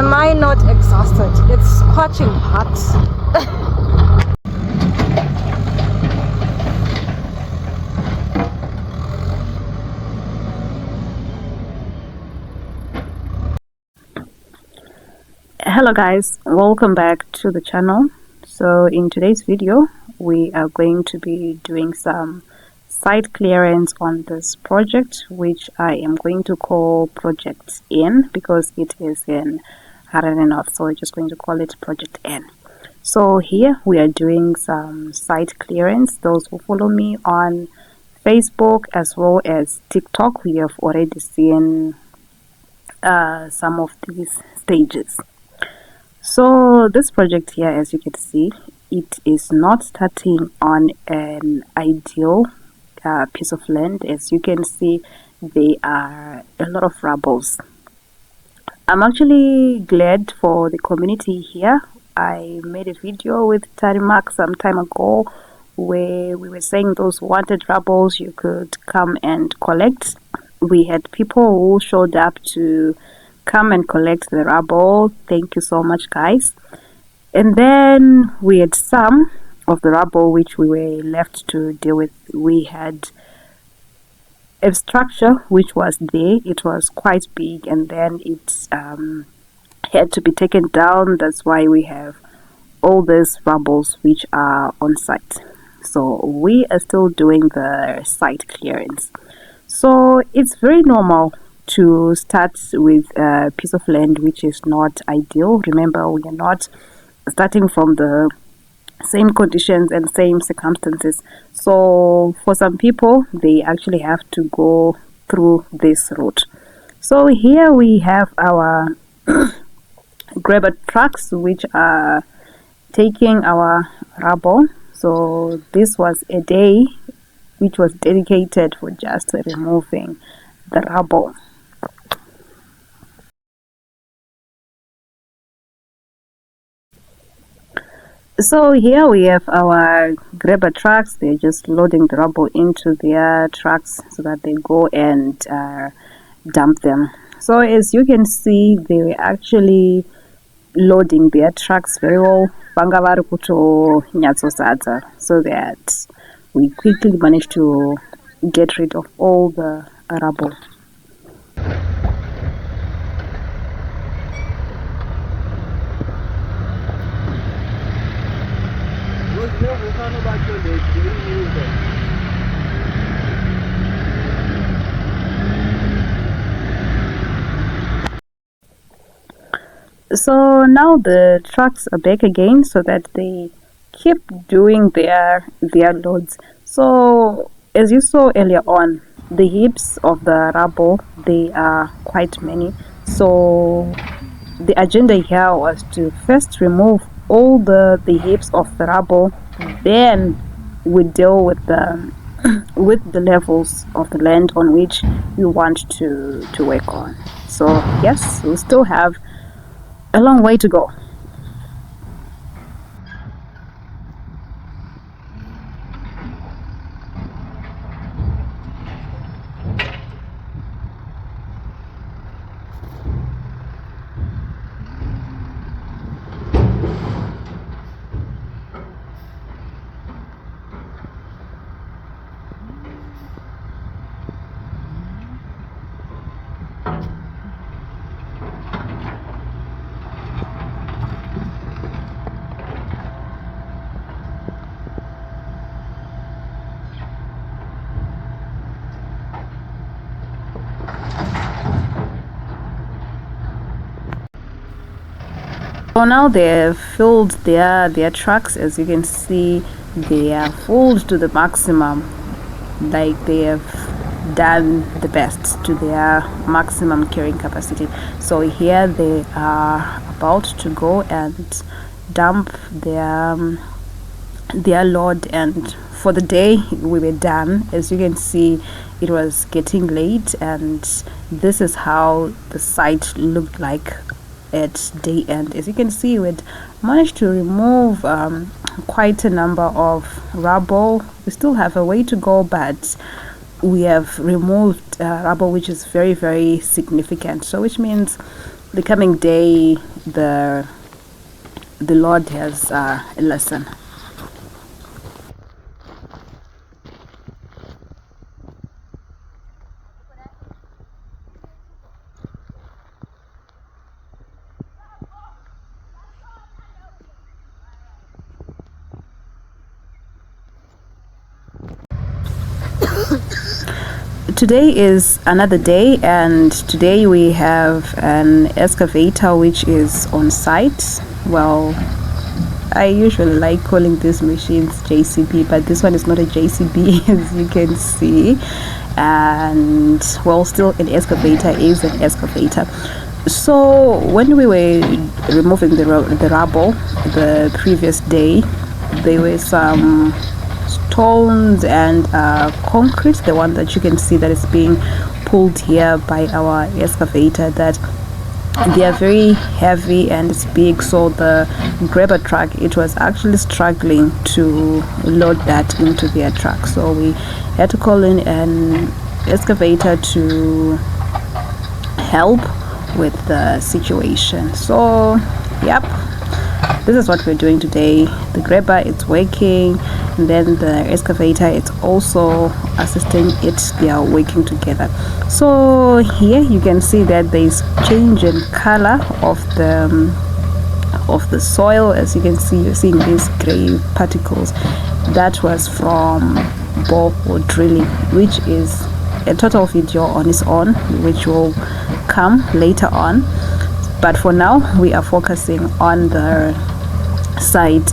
Am I not exhausted? It's scorching hot. Hello guys, welcome back to the channel. So in today's video we are going to be doing some site clearance on this project, which I am going to call Project N because it is in Harare North, so we're just going to call it Project N. So here we are doing some site clearance. Those who follow me on Facebook as well as TikTok, we have already seen some of these stages. So this project here, as you can see, it is not starting on an ideal piece of land. As you can see, there are a lot of rubbles. I'm actually glad for the community here. I made a video with Tarimak some time ago where we were saying those wanted rubbles you could come and collect. We had people who showed up to come and collect the rubble. Thank you so much, guys. And then we had some of the rubble which we were left to deal with. We had a structure which was there. It was quite big, and then it had to be taken down. That's why we have all these rubbles which are on site. So we are still doing the site clearance. So it's very normal to start with a piece of land which is not ideal. Remember, we are not starting from the same conditions and same circumstances. So for some people, they actually have to go through this route. So here we have our grabber trucks which are taking our rubble. So this was a day which was dedicated for just removing the rubble. So here we have our grabber trucks. They're just loading the rubble into their trucks so that they go and dump them. So as you can see, they're actually loading their trucks very well, so that we quickly managed to get rid of all the rubble. So now the trucks are back again so that they keep doing their loads. So as you saw earlier on, the heaps of the rubble, they are quite many. So the agenda here was to first remove all the heaps of the rubble, then we deal with the levels of the land on which we want to work on. So yes, we still have a long way to go. So now they've filled their trucks. As you can see, they are filled to the maximum. Like they have done the best to their maximum carrying capacity. So here they are about to go and dump their load, and for the day we were done. As you can see, it was getting late, and this is how the site looked like at day end. As you can see, we'd managed to remove quite a number of rubble. We still have a way to go, but we have removed rubble which is very, very significant. So which means the coming day, the Lord has a lesson. Today is another day, and today we have an excavator which is on site. Well, I usually like calling these machines JCB, but this one is not a JCB as you can see. And well, still an excavator is an excavator. So when we were removing the rubble the previous day, there were some stones and concrete, the one that you can see that is being pulled here by our excavator, that they are very heavy and it's big, so the grabber truck, it was actually struggling to load that into their truck, so we had to call in an excavator to help with the situation. So yep, this is what we're doing today. The grabber, it's working, and then the excavator, it's also assisting it. They are working together. So here you can see that there's change in color of the soil. As you can see, you're seeing these gray particles. That was from borehole drilling, which is a total video on its own, which will come later on. But for now, we are focusing on the site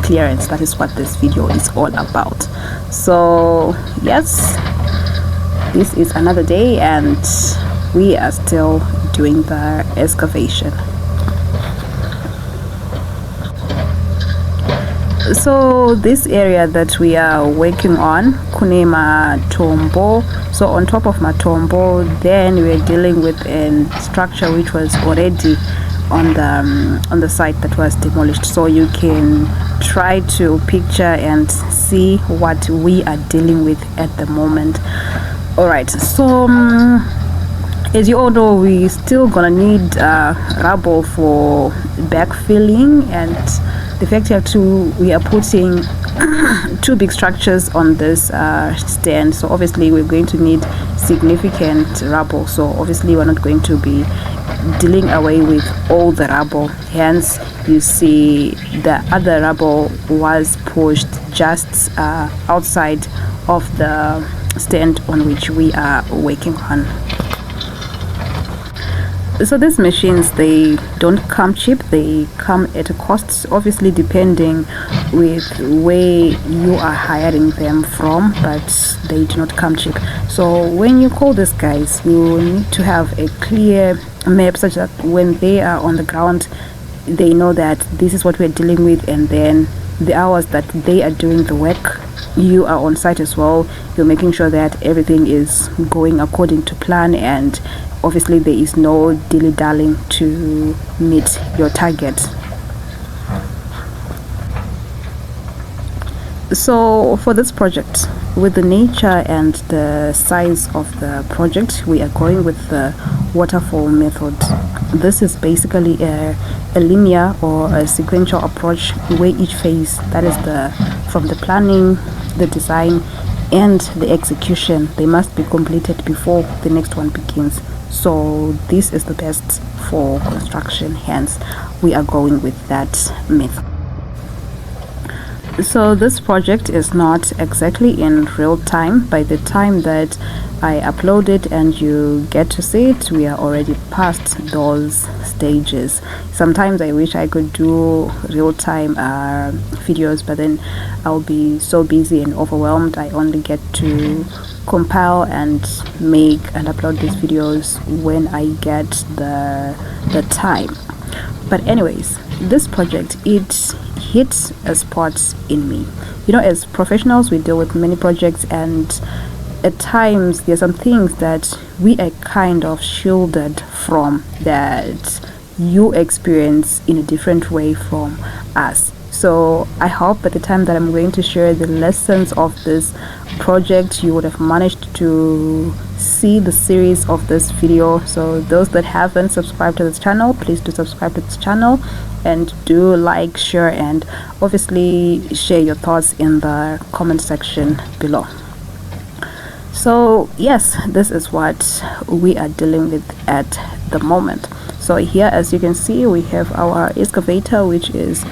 clearance. That is what this video is all about. So yes, this is another day and we are still doing the excavation. So this area that we are working on, kune matombo. So on top of matombo, then we're dealing with a structure which was already on the site that was demolished. So you can try to picture and see what we are dealing with at the moment. All right, so as you all know, we still gonna need rubble for backfilling, and the fact here too, we are putting two big structures on this stand, so obviously we're going to need significant rubble. So obviously we're not going to be dealing away with all the rubble, hence you see the other rubble was pushed just outside of the stand on which we are working on. So these machines, they don't come cheap, they come at a cost, obviously depending with where you are hiring them from, but they do not come cheap. So when you call these guys, you need to have a clear map such that when they are on the ground, they know that this is what we're dealing with, and then the hours that they are doing the work, you are on site as well. You're making sure that everything is going according to plan, and obviously there is no dilly-dallying to meet your target. So for this project, with the nature and the size of the project, we are going with the waterfall method. This is basically a linear or a sequential approach where each phase, that is from the planning, the design and the execution, they must be completed before the next one begins. So this is the best for construction, hence we are going with that method. So this project is not exactly in real time. By the time that I upload it and you get to see it, we are already past those stages. Sometimes I wish I could do real-time videos, but then I'll be so busy and overwhelmed. I only get to compile and make and upload these videos when I get the time. But anyways, this project, it hits a spot in me. You know, as professionals, we deal with many projects, and at times there's some things that we are kind of shielded from, that you experience in a different way from us. So I hope by the time that I'm going to share the lessons of this project, you would have managed to see the series of this video. So those that haven't subscribed to this channel, please do subscribe to this channel, and do like, share, and obviously share your thoughts in the comment section below. So yes, this is what we are dealing with at the moment. So here, as you can see, we have our excavator, which is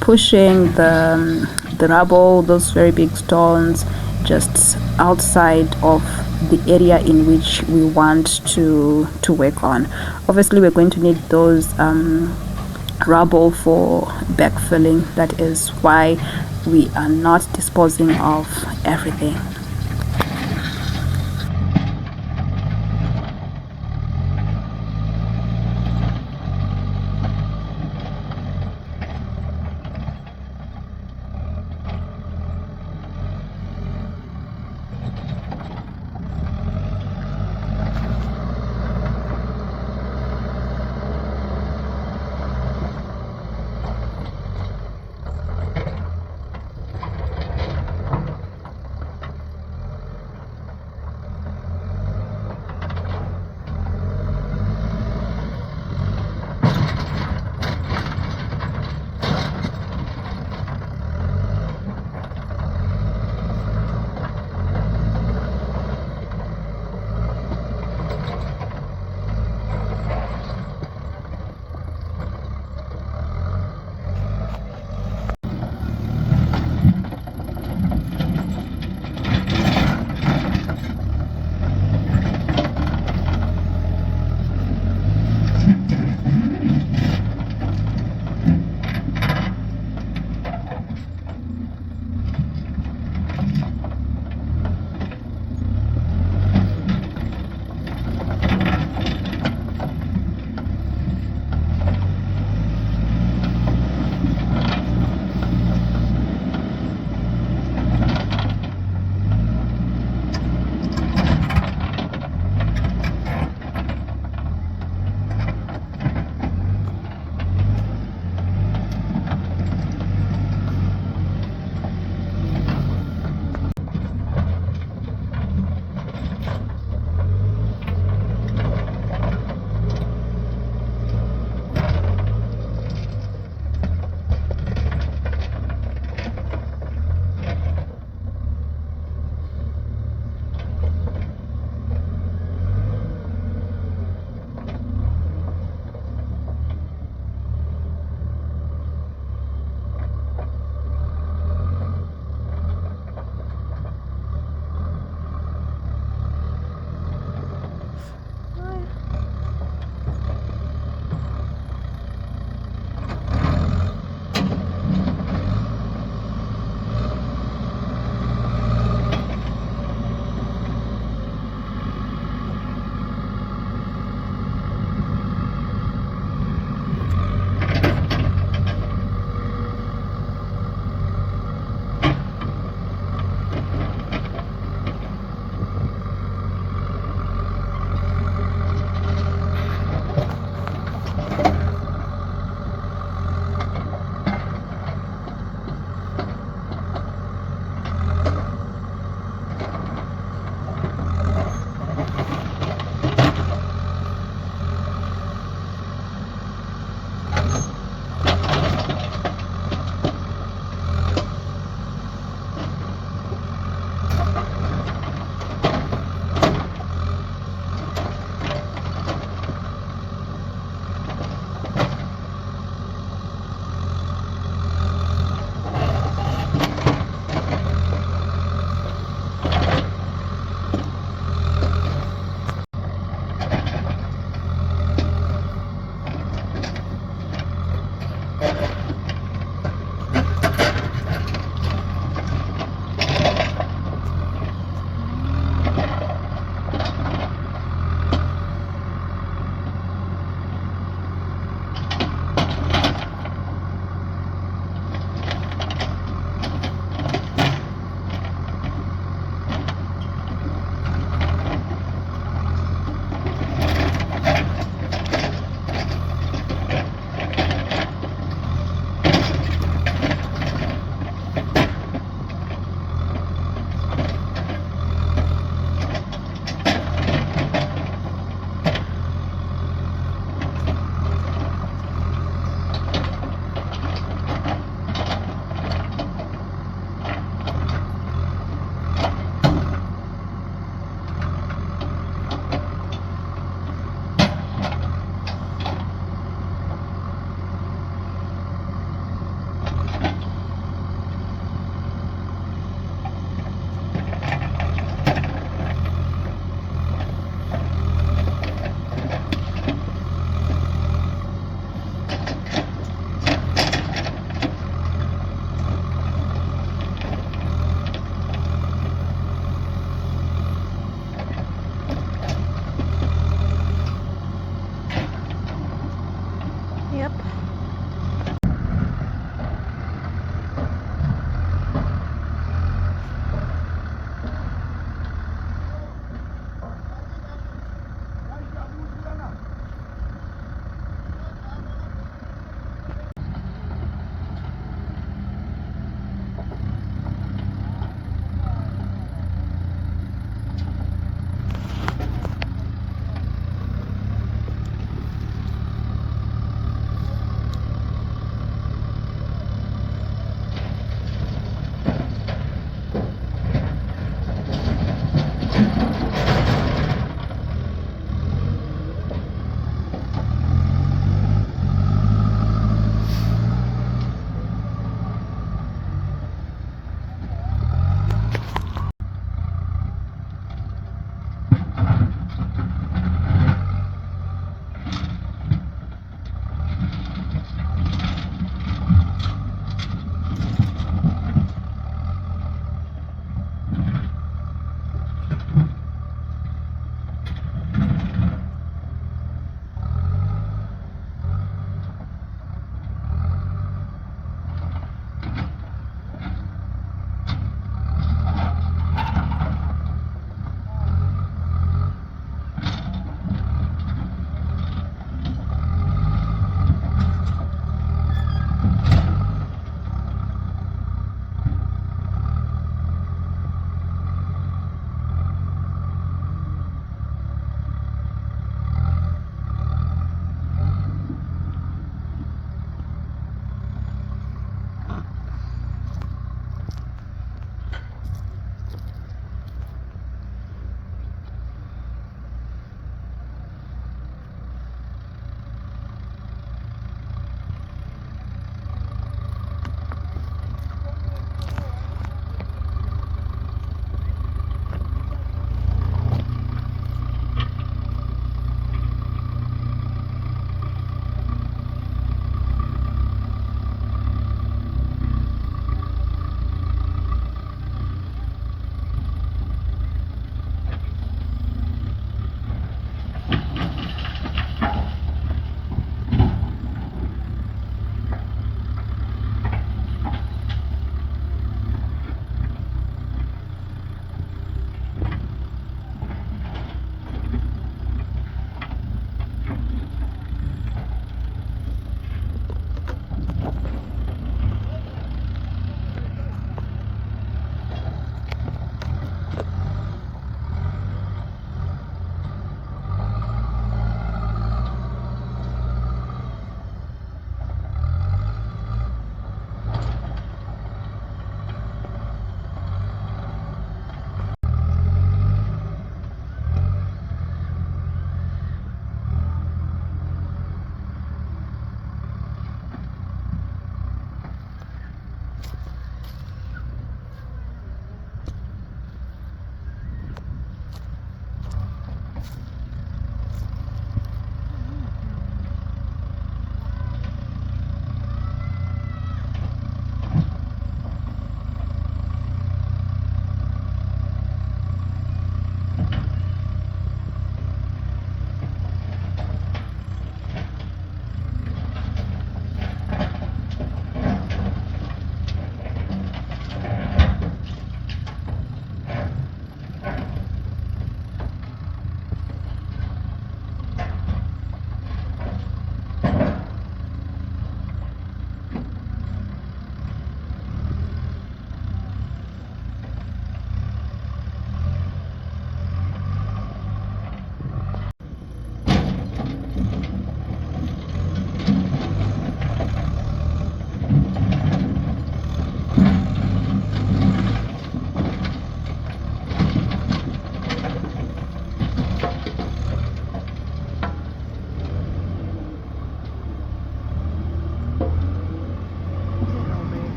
pushing the rubble, those very big stones, just outside of the area in which we want to work on. Obviously we're going to need those rubble for backfilling. That is why we are not disposing of everything.